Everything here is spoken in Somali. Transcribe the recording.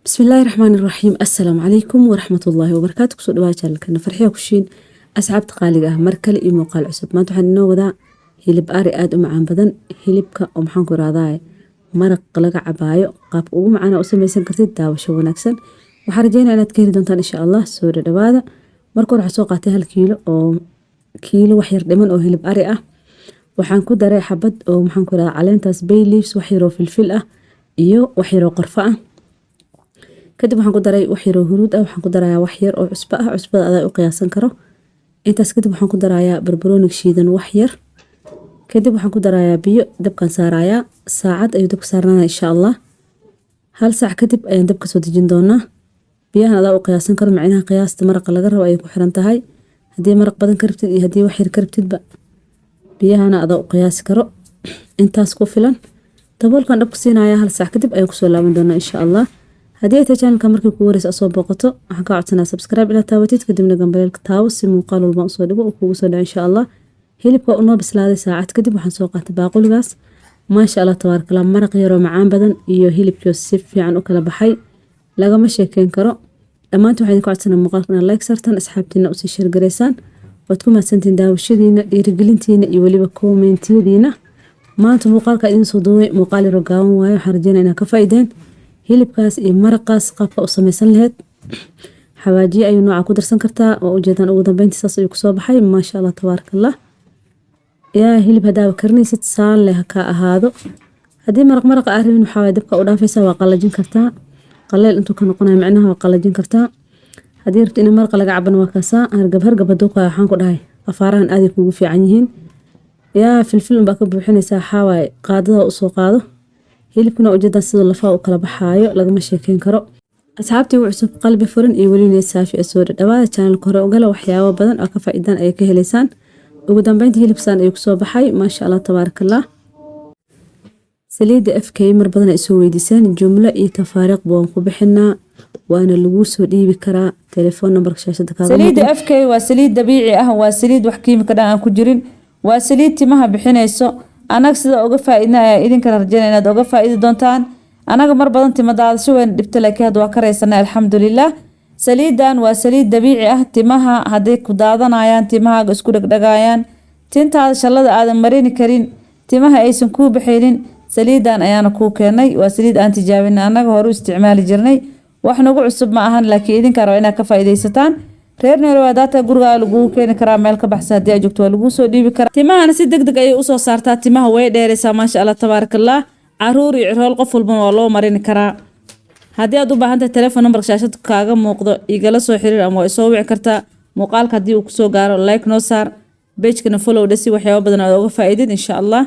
بسم الله الرحمن الرحيم. السلام عليكم ورحمة الله وبركاته. كسو دواجه لكنا فرحية كوشين أسعاب تقاليقة مركل إيمو قال عسب ما توحن إنو ودا هيلب آري آد معان بدن هيلبكا ومحانكو راضاي مرق لقا عبايو قاب معانا أسميسان كرتيد داوشو وناكسن وحرجينا أنا تكيري دونتان إن شاء الله سورة دوادا مركو رح سوقاتيها الكيلو أو كيلو وحير دمن أو هيلب آري وحانكو داري حبد أو محانكو راضا علينتاس باي ليفس وحيرو فلفل iyo waxyaro qarfa ah kadib waxaan ku daray waxyaro huruud ah waxaan ku darayaa waxyar oo cusbo ah cusbada aad u qiyaasan karo intaas kadib waxaan ku darayaa barbarooni shiidan waxyar kadib waxaan ku darayaa biyo dabkan saarayaa saacad ayuu dabka saarnaa insha Allah hal saac kadib ayaan dabka soo dejin doonaa biyahan aad u qiyaasan karo macnaha qiyaasta maraq laga rabo ay ku xiran tahay hadii maraq badan ka rabtid iyo hadii waxyar ka rabtidba biyahana aad u qiyaasi karo intaas ku filan daboolkan dabka siinaya hal saac kadib ayaan kusoo laaban doonaa insha Allah hadii ay channelka markii ku wareys soo booqato waxaan ka codsanaa subscribe ila taawatid kadibna gambaleelka taawo si muuqaal walba soo dhigo oo kugu soo dhaco insha Allah hilibka uu noo bislaaday saacad kadib waxaan soo qaatay baaquligaas ma sha Allah tabaarakallah maraq yaro macaan badan iyo hilibkiyo si fiican u kala baxay lagama sheekeen karo dhamaantii waxaan ka codsanaa muuqaalkan like sartan asxaabtiina u sii share gareysaan waad ku mahadsantiin daawashadiina dhiirigelintiina iyo waliba commentiyadiina maanta muuqaalka idin soo duubay muuqaal yaro gaaban waayo waxaan rajeynayaa inaad ka faa'iideen hilibkaas iyo maraqaas qaabka u samaysan lahayd xawaajiye ayuu nooca ku darsan kartaa oo ujeedaan ugu dambeyntii saas ayuu kusoo baxay ma sha Allah tabaarakallah yaa hilib hadaa karnaysid saan leh ka ahaado hadii maraq arrin waxa way dabka u dhaafaysa waa qalajin kartaa qaleel intuu ka noqonayo macnaha waa qalajin kartaa hadii rabto in maraq laga caban waa kaasa hargab haduu ka waxaan ku dhahay afaarahan aad kugu fiican yihiin yaa filfil baa ka buuxinaysa xawaay qaadada u soo qaado hilibkuna ujeedaan sida lafa u kala baxaayo lagama sheekeen karo asxaabtii uu cusub qalbi furan iyo waliina saafi soo dhawaada channelka hore u gala waxyaabo badan oo ka faa'iidaan ay ka heleysaan ugu dambeyntii hilibsan ay ku soo baxay ma sha Allah tabaarakallah saliida FK mar badan ay soo weydiisaan jumlo iyo tafaariiq baan ku bixinaa waana lagu soo dhiibi karaa telefoon numberka shaashada kaaga saliida FK waa saliid dabiici ah waa saliid wax kiimika aan ku jirin waa saliid timaha bixinayso anaga sida uga faa'iidnaa idinka rajaynaa inaad uga faa'iidi doontaan anaga mar badan timadaada si weyn dhibta laakiin had waa ka reysanaa alxamdulillah saliidan waa saliid dabiici ah timaha haday ku daadanayaan timaha isku dhagdhagayaan tintaada shallada aadan marin karin timaha aysan ku bixinin saliidan ayaana ku keenay waa saliid aan tijaabinay anaga hore u isticmaali jirnay wax nagu cusub ma ahan laakiin idinka raba inaad ka faa'iideysataan reer neerwaadaata guriga lagu keeni karaa meel ka baxsan hadii aad joogto waa lagu soo dhiibi karaa timahana si degdeg ay u soo saartaa timaha way dheeraysaa ma sha Allah tabaarakallah caruur iyo cirool qof walba waa loo marin karaa hadii aad u baahan tahay telefoon numberka shaashada kaaga muuqdo igala soo xiriir ama way soo wici kartaa muuqaalka hadii uu ku soo gaaro like noo saar page kana follow dhasi waxyaabo badan oo uga faa'iidin insha Allah